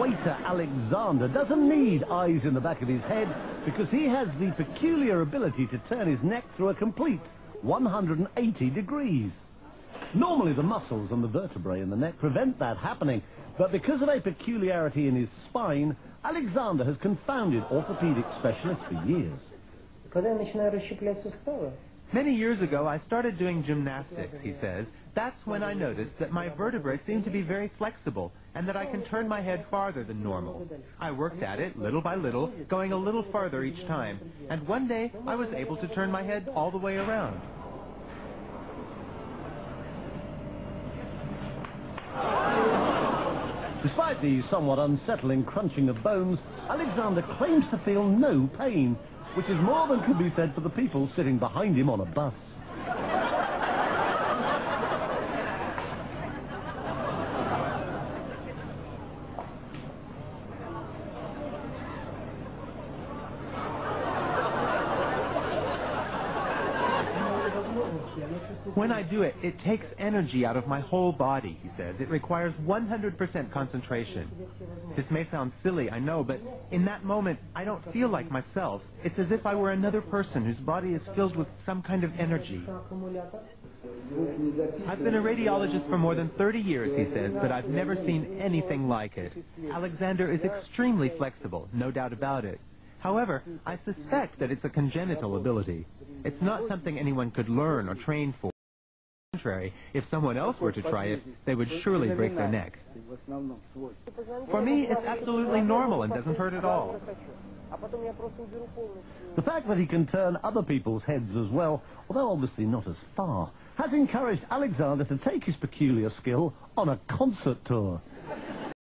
waiter Alexander doesn't need eyes in the back of his head because he has the peculiar ability to turn his neck through a complete 180 degrees. Normally the muscles and the vertebrae in the neck prevent that happening, but because of a peculiarity in his spine, Alexander has confounded orthopedic specialists for years. Many years ago, I started doing gymnastics, he says. That's when I noticed that my vertebrae seem to be very flexible and that I can turn my head farther than normal. I worked at it little by little, going a little farther each time, and one day I was able to turn my head all the way around. Despite the somewhat unsettling crunching of bones, Alexander claims to feel no pain, which is more than can be said for the people sitting behind him on a bus. When I do it, it takes energy out of my whole body, he says. It requires 100% concentration. This may sound silly, I know, but in that moment, I don't feel like myself. It's as if I were another person whose body is filled with some kind of energy. I've been a radiologist for more than 30 years, he says, but I've never seen anything like it. Alexander is extremely flexible, no doubt about it. However, I suspect that it's a congenital ability. It's not something anyone could learn or train for. On the contrary, if someone else were to try it, they would surely break their neck. For me, it's absolutely normal and doesn't hurt at all. The fact that he can turn other people's heads as well, although obviously not as far, has encouraged Alexander to take his peculiar skill on a concert tour.